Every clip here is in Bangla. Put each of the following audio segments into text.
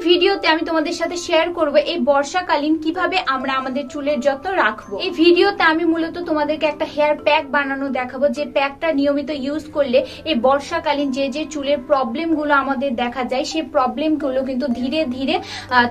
ভিডিওতে আমি তোমাদের সাথে শেয়ার করব এই বর্ষাকালীন কিভাবে আমরা আমাদের চুলের যত্ন রাখবো। এই ভিডিওতে আমি মূলত তোমাদেরকে একটা হেয়ার প্যাক বানানো দেখাবো, যে প্যাকটা নিয়মিত ইউজ করলে এই বর্ষাকালীন যে যে চুলের প্রবলেম গুলো আমাদের দেখা যায় সেই প্রবলেম গুলো কিন্তু ধীরে ধীরে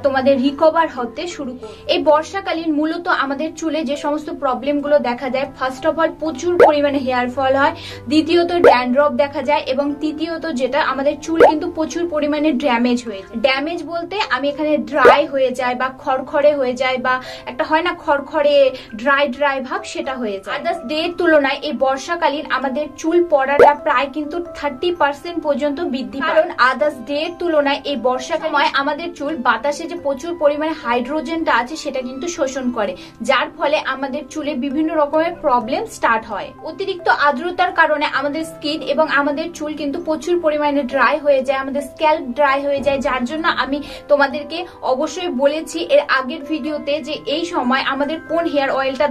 তোমাদের রিকভার হতে শুরু করে। এই বর্ষাকালীন মূলত আমাদের চুলে যে সমস্ত প্রবলেম গুলো দেখা যায়, ফার্স্ট অফ অল প্রচুর পরিমাণে হেয়ার ফল হয়, দ্বিতীয়ত ড্যান্ড্রফ দেখা যায়, এবং তৃতীয়ত যেটা আমাদের চুল কিন্তু প্রচুর পরিমাণে ড্যামেজ হয়ে যায়। ড্যামেজ বলতে আমি এখানে ড্রাই হয়ে যায় বা খড়খড়ে হয়ে যায়, বা একটা হয় না খড়খড়ে ড্রাই ড্রাই ভাব, সেটা হয়ে যায়। আদার্স ডে এর তুলনায় এই বর্ষাকালীন আমাদের চুল পড়াটা প্রায় কিন্তু 30% পর্যন্ত বৃদ্ধি পায়। কারণ আদার্স ডে এর তুলনায় এই বর্ষাকালে আমাদের চুল বাতাসে যে প্রচুর পরিমাণে হাইড্রোজেনটা আছে সেটা কিন্তু শোষণ করে, যার ফলে আমাদের চুলে বিভিন্ন রকমের প্রবলেম স্টার্ট হয়। অতিরিক্ত আর্দ্রতার কারণে আমাদের স্কিন এবং আমাদের চুল কিন্তু প্রচুর পরিমাণে ড্রাই হয়ে যায়, আমাদের স্ক্যাল্প ড্রাই হয়ে যায়, যার জন্য আমি তোমাদেরকে অবশ্যই বলেছি এর আগের ভিডিওতে যে এই সময় আমাদের কোন হেয়ার অয়েলটা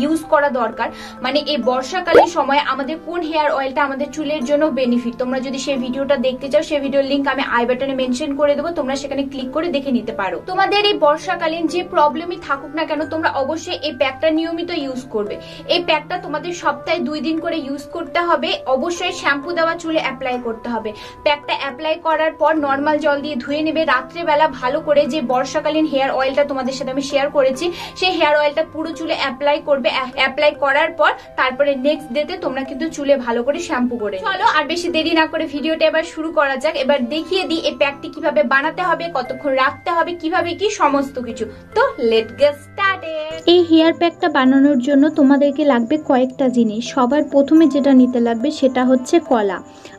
ইউজ করা দরকার, মানে এই বর্ষাকালের সময় আমাদের কোন হেয়ার অয়েলটা আমাদের চুলের জন্য বেনিফিট। তোমরা যদি সেই ভিডিওটা দেখতে চাও সেই ভিডিওর লিংক আমি আই বাটনে মেনশন করে দেবো, তোমরা সেখানে ক্লিক করে দেখে নিতে পারো। তোমাদের এই বর্ষাকালীন যে প্রবলেমই থাকুক না কেন, তোমরা অবশ্যই এই প্যাকটা নিয়মিত ইউজ করবে। এই প্যাকটা তোমাদের সপ্তাহে 2 দিন করে ইউজ করতে হবে। অবশ্যই শ্যাম্পু দেওয়া চুলে অ্যাপ্লাই করতে হবে। প্যাকটা অ্যাপ্লাই করার পর নর্মাল জল দিয়ে ধুয়ে নেবে। রাত্রেবেলা ভালো করে যে বর্ষাকালীন হেয়ার অয়েলটা তোমাদের সাথে আমি শেয়ার করেছি সেই হেয়ার অয়েলটা পুরো চুলে অ্যাপ্লাই করবে। অ্যাপ্লাই করার পর তারপরে নেক্সট ডেতে তোমরা কিন্তু চুলে ভালো করে শ্যাম্পু করে। চলো আর বেশি দেরি না করে ভিডিওটা এবার শুরু করা যাক। এবার দেখিয়ে দিই এই প্যাকটি কিভাবে বানাতে হবে, কতক্ষণ রাখতে হবে, কিভাবে কি সমস্ত কিছু। তো লেটস গেট স্টার্টেড। এই হেয়ার প্যাকটা বানানোর জন্য তোমাদেরকে লাগবে কয়েকটা জিনিস। সবার প্রথমে যেটা নিতে লাগবে সেটা হচ্ছে কলা।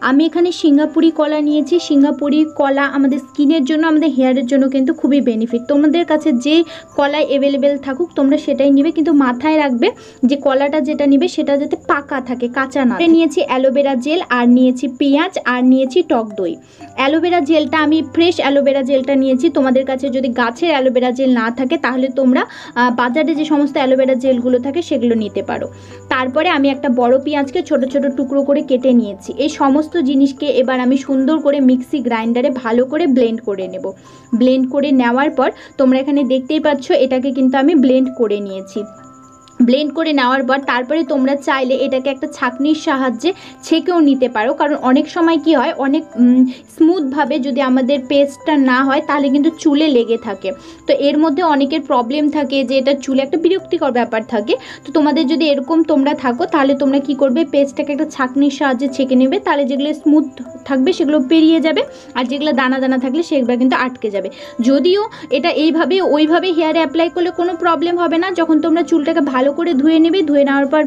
আমি এখানে সিঙ্গাপুরি কলা নিয়েছি। সিঙ্গাপুরি কলা আমাদের স্কিনের জন্য, আমাদের হেয়ারের জন্য কিন্তু খুবই বেনিফিট। তোমাদের কাছে যে কলা অ্যাভেলেবেল থাকুক তোমরা সেটাই নিবে, কিন্তু মাথায় রাখবে যে কলাটা যেটা নিবে সেটা যাতে পাকা থাকে, কাঁচা না। নিয়েছি অ্যালোভেরা জেল, আর নিয়েছি পেঁয়াজ, আর নিয়েছি টক দই। অ্যালোভেরা জেলটা আমি ফ্রেশ অ্যালোভেরা জেলটা নিয়েছি। তোমাদের কাছে যদি গাছের অ্যালোভেরা জেল না থাকে তাহলে তোমরা বাজারে যে সমস্ত অ্যালোভেরা জেলগুলো থাকে সেগুলো নিতে পারো। তারপরে আমি একটা বড় পেঁয়াজকে ছোট ছোট টুকরো করে কেটে নিয়েছি। এই সমস্ত জিনিসকে এবার আমি সুন্দর করে মিক্সি গ্রাইন্ডারে ভালো করে ব্লেন্ড করে নেব। ব্লেন্ড করে নেওয়ার পর তোমরা এখানে দেখতেই পাচ্ছ এটাকে কিন্তু আমি ব্লেন্ড করে নিয়েছি। ব্লেন্ড করে নেওয়ার পর তারপরে তোমরা চাইলে এটাকে একটা ছাঁকনির সাহায্যে ছেঁকেও নিতে পারো, কারণ অনেক সময় কি হয়, অনেক স্মুথভাবে যদি আমাদের পেস্টটা না হয় তাহলে কিন্তু চুলে লেগে থাকে। তো এর মধ্যে অনেকের প্রবলেম থাকে যে এটা চুলে একটা বিরক্তিকর ব্যাপার থাকে। তো তোমাদের যদি এরকম তোমরা থাকো তাহলে তোমরা কি করবে, পেস্টটাকে একটা ছাঁকনির সাহায্যে ছেঁকে নেবে, তাহলে যেগুলো স্মুথ থাকবে সেগুলো পেরিয়ে যাবে, আর যেগুলো দানা দানা থাকলে সেগুলো কিন্তু আটকে যাবে। যদিও এটা এইভাবে ওইভাবে হেয়ারে অ্যাপ্লাই করলে কোনো প্রবলেম হবে না। যখন তোমরা চুলটাকে ভালো করে ধুয়ে নেবে, ধুয়ে নেওয়ার পর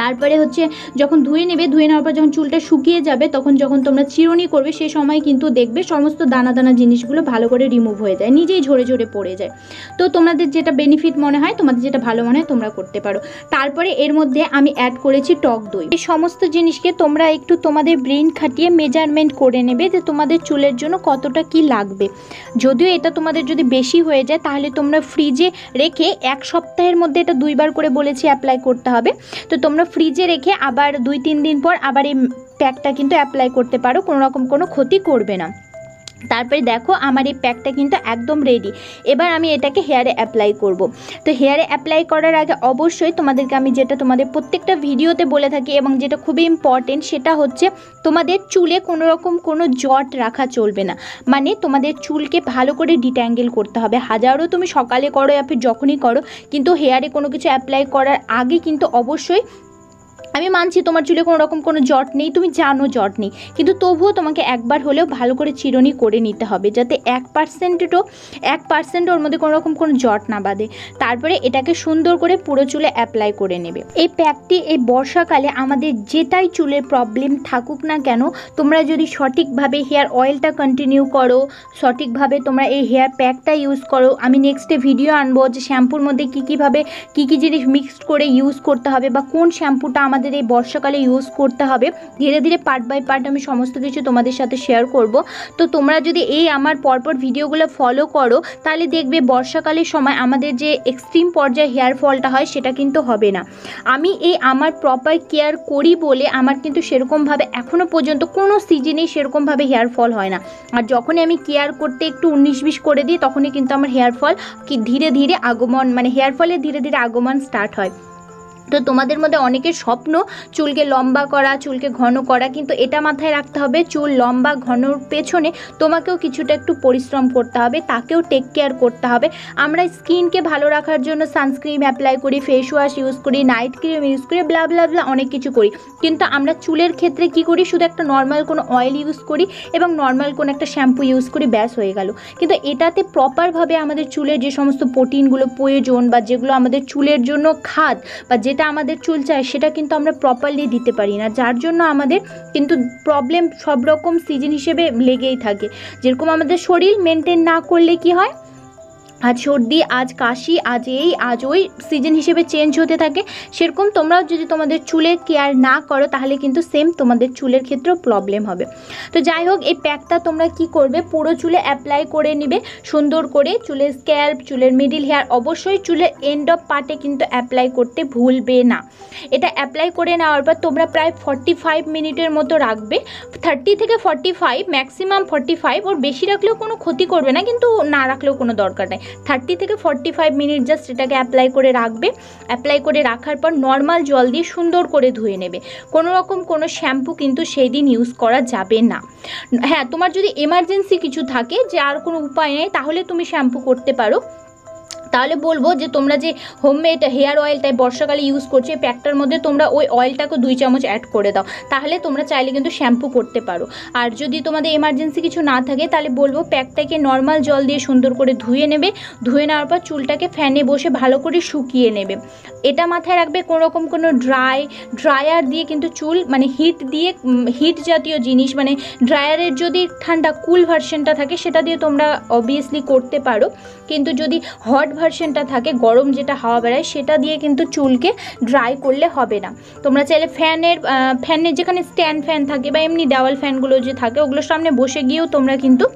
তারপরে হচ্ছে যখন ধুয়ে নেওয়ার পর যখন চুলটা শুকিয়ে যাবে তখন যখন তোমরা চিরুনি করবে সে সময় কিন্তু দেখবে সমস্ত দানা দানা জিনিসগুলো ভালো করে রিমুভ হয়ে যায়, নিজেই ঝরে ঝরে পড়ে যায়। তো তোমাদের যেটা বেনিফিট মনে হয়, তোমাদের যেটা ভালো মনে হয় তোমরা করতে পারো। তারপরে এর মধ্যে আমি অ্যাড করেছি টক দই। এই সমস্ত জিনিসকে তোমরা একটু তোমাদের ব্রেন খাটিয়ে মেজারমেন্ট করে নেবে যে তোমাদের চুলের জন্য কতটা কি লাগবে। যদিও এটা তোমাদের যদি বেশি হয়ে যায় তাহলে তোমরা ফ্রিজে রেখে 1 সপ্তাহের মধ্যে এটা 2 বার করে বলেছি অ্যাপ্লাই করতে হবে। তো তোমরা ফ্রিজে রেখে আবার 2-3 দিন পর আবার এই প্যাকটা কিন্তু অ্যাপ্লাই করতে পারো, কোনো রকম কোনো ক্ষতি করবে না। তারপরে দেখো আমার এই প্যাকটা কিন্তু একদম রেডি। এবার আমি এটাকে হেয়ারে অ্যাপ্লাই করব। তো হেয়ারে অ্যাপ্লাই করার আগে অবশ্যই তোমাদেরকে আমি যেটা তোমাদের প্রত্যেকটা ভিডিওতে বলে থাকি এবং যেটা খুবই ইম্পর্টেন্ট সেটা হচ্ছে তোমাদের চুলে কোনো রকম কোনো জট রাখা চলবে না। মানে তোমাদের চুলকে ভালো করে ডিট্যাঙ্গেল করতে হবে। হাজারও তুমি সকালে করো বা ফির যখনই করো, কিন্তু হেয়ারে কোনো কিছু অ্যাপ্লাই করার আগে কিন্তু অবশ্যই, আমি মানছি তোমার চুলে কোনো রকম কোনো জট নেই, তুমি জানো জট নেই, কিন্তু তবুও তোমাকে একবার হলেও ভালো করে চিরুনি করে নিতে হবে যাতে 1% ওর মধ্যে কোনো রকম কোনো জট না বাঁধে। তারপরে এটাকে সুন্দর করে পুরো চুলে অ্যাপ্লাই করে নেবে। এই প্যাকটি এই বর্ষাকালে আমাদের যেটাই চুলের প্রবলেম থাকুক না কেন, তোমরা যদি সঠিকভাবে হেয়ার অয়েলটা কন্টিনিউ করো, সঠিকভাবে তোমরা এই হেয়ার প্যাকটা ইউজ করো। আমি নেক্সটে ভিডিও আনবো যে শ্যাম্পুর মধ্যে কী কী জিনিস মিক্সড করে ইউজ করতে হবে, বা কোন শ্যাম্পুটা আমাদের আমাদের এই বর্ষাকালে ইউজ করতে হবে। ধীরে ধীরে পার্ট বাই পার্ট আমি সমস্ত কিছু তোমাদের সাথে শেয়ার করব। তো তোমরা যদি এই আমার পরপর ভিডিওগুলো ফলো করো তাহলে দেখবে বর্ষাকালের সময় আমাদের যে এক্সট্রিম পর্যায়ে হেয়ার ফলটা হয় সেটা কিন্তু হবে না। আমি এই আমার প্রপার কেয়ার করি বলে আমার কিন্তু সেরকমভাবে এখনও পর্যন্ত কোনো সিজনেই সেরকমভাবে হেয়ার ফল হয় না। আর যখনই আমি কেয়ার করতে একটু 19-20 করে দিই তখনই কিন্তু আমার হেয়ার ফল কি ধীরে ধীরে আগমন, মানে হেয়ার ফলের ধীরে ধীরে আগমন স্টার্ট হয়। তো তোমাদের মধ্যে অনেকের স্বপ্ন চুলকে লম্বা করা, চুলকে ঘন করা, কিন্তু এটা মাথায় রাখতে হবে চুল লম্বা ঘনর পেছনে তোমাকেও কিছুটা একটু পরিশ্রম করতে হবে, তাকেও টেক কেয়ার করতে হবে। আমরা স্কিনকে ভালো রাখার জন্য সানস্ক্রিন অ্যাপ্লাই করি, ফেস ওয়াশ ইউজ করি, নাইট ক্রিম ইউজ করি, ব্লা ব্লা ব্লা অনেক কিছু করি, কিন্তু আমরা চুলের ক্ষেত্রে কি করি, শুধু একটা নর্মাল কোনো অয়েল ইউজ করি এবং নর্মাল কোনো একটা শ্যাম্পু ইউজ করি, ব্যাস হয়ে গেল। কিন্তু এটাতে প্রপারভাবে আমাদের চুলের যে সমস্ত প্রোটিনগুলো প্রয়োজন বা যেগুলো আমাদের চুলের জন্য খাদ বা যেটা আমাদের চুল চায় সেটা কিন্তু আমরা প্রপারলি দিতে পারি না, যার জন্য আমাদের কিন্তু প্রবলেম সব রকম সিজন হিসেবে লেগেই থাকে। যেরকম আমাদের শরীর মেনটেন না করলে কি হয়, আজ সর্দি, আজ কাশি, আজ এই আজ ওই সিজন হিসেবে চেঞ্জ হতে থাকে, সেরকম তোমরাও যদি তোমাদের চুলের কেয়ার না করো তাহলে কিন্তু সেম তোমাদের চুলের ক্ষেত্রেও প্রবলেম হবে। তো যাই হোক, এই প্যাকটা তোমরা কি করবে, পুরো চুলে অ্যাপ্লাই করে নিবে সুন্দর করে, চুলের স্ক্যাল্প, চুলের মিডিল হেয়ার, অবশ্যই চুলের এন্ড অফ পার্টে কিন্তু অ্যাপ্লাই করতে ভুলবে না। এটা অ্যাপ্লাই করে নেওয়ার পর তোমরা প্রায় 45 মিনিটের মতো রাখবে, 30 থেকে 45, ম্যাক্সিমাম 45, ওর বেশি রাখলেও কোনো ক্ষতি করবে না, কিন্তু না রাখলেও কোনো দরকার নেই। 30 থেকে 45 মিনিট জাস্ট এটাকে অ্যাপ্লাই করে রাখবে। অ্যাপ্লাই করে রাখার পর নর্মাল জল দিয়ে সুন্দর করে ধুয়ে নেবে। কোনো রকম কোনো শ্যাম্পু কিন্তু সেই দিন ইউজ করা যাবে না। হ্যাঁ, তোমার যদি এমার্জেন্সি কিছু থাকে যে আর কোনো উপায় নেই তাহলে তুমি শ্যাম্পু করতে পারো, তাহলে বলবো যে তোমরা যে হোমমেড হেয়ার অয়েলটাই বর্ষাকালে ইউজ করছো এই প্যাকটার মধ্যে তোমরা ওই অয়েলটাকে 2 চামচ অ্যাড করে দাও, তাহলে তোমরা চাইলে কিন্তু শ্যাম্পু করতে পারো। আর যদি তোমাদের এমার্জেন্সি কিছু না থাকে তাহলে বলবো প্যাকটাকে নর্মাল জল দিয়ে সুন্দর করে ধুয়ে নেবে। ধুয়ে নেওয়ার পর চুলটাকে ফ্যানে বসে ভালো করে শুকিয়ে নেবে। এটা মাথায় রাখবে, কোনো রকম কোনো ড্রায়ার দিয়ে কিন্তু চুল, মানে হিট জাতীয় জিনিস, মানে ড্রায়ারের যদি ঠান্ডা কুল ভার্সনটা থাকে সেটা দিয়ে তোমরা অবভিয়াসলি করতে পারো, কিন্তু যদি হট ভার্সনটা থাকে গরম যেটা হাওয়া বেড়ায় সেটা দিয়ে কিন্তু চুলকে ড্রাই করলে হবে না। তোমরা চাইলে ফ্যানের যেখানে স্ট্যান্ড ফ্যান থাকে বা এমনি দেওয়াল ফ্যানগুলো যে থাকে ওগুলোর সামনে বসে গিয়েও তোমরা কিন্তু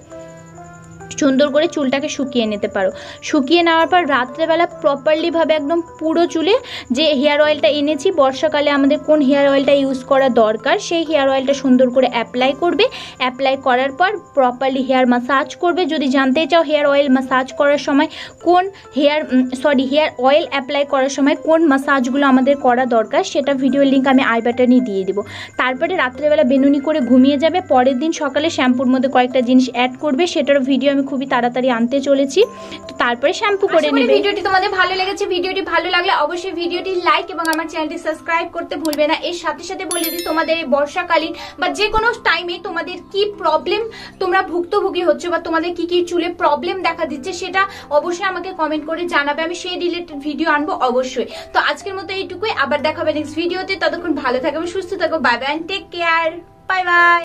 সুন্দর করে চুলটাকে শুকিয়ে নিতে পারো। শুকিয়ে নেওয়ার পর রাত্রেবেলা প্রপারলিভাবে একদম পুরো চুলে যে হেয়ার অয়েলটা এনেছি, বর্ষাকালে আমাদের কোন হেয়ার অয়েলটা ইউজ করা দরকার সেই হেয়ার অয়েলটা সুন্দর করে অ্যাপ্লাই করবে। অ্যাপ্লাই করার পর প্রপারলি হেয়ার মাসাজ করবে। যদি জানতে চাও হেয়ার অয়েল মাসাজ করার সময় কোন হেয়ার অয়েল অ্যাপ্লাই করার সময় কোন মাসাজগুলো আমাদের করা দরকার সেটা ভিডিওর লিঙ্ক আমি আই বাটনে দিয়ে দেবো। তারপরে রাত্রেবেলা বেনুনি করে ঘুমিয়ে যাবে। পরের দিন সকালে শ্যাম্পুর মধ্যে কয়েকটা জিনিস অ্যাড করবে, সেটার ভিডিও আমি খুবই তাড়াতাড়ি আনতে চলেছি। তো তারপরে শ্যাম্পু করে নেবে। ভিডিওটি তোমাদের ভালো লেগেছে, ভিডিওটি ভালো লাগলে অবশ্যই ভিডিওটি লাইক এবং আমার চ্যানেলটি সাবস্ক্রাইব করতে ভুলবে না। এর সাথে সাথে বলে দিই তোমাদের এই বর্ষাকালীন বা যে কোনো টাইমে তোমাদের কি প্রবলেম তোমরা ভুক্তভোগী হচ্ছে বা তোমাদের কি কি চুলে প্রবলেম দেখা দিচ্ছে সেটা অবশ্যই আমাকে কমেন্ট করে জানাবে, আমি সেই রিলেটেড ভিডিও আনবো অবশ্যই। তো আজকের মতো এইটুকুই, আবার দেখা হবে নেক্সট ভিডিওতে। ততক্ষণ ভালো থাকো, সুস্থ থাকো, bye bye, take care, bye by.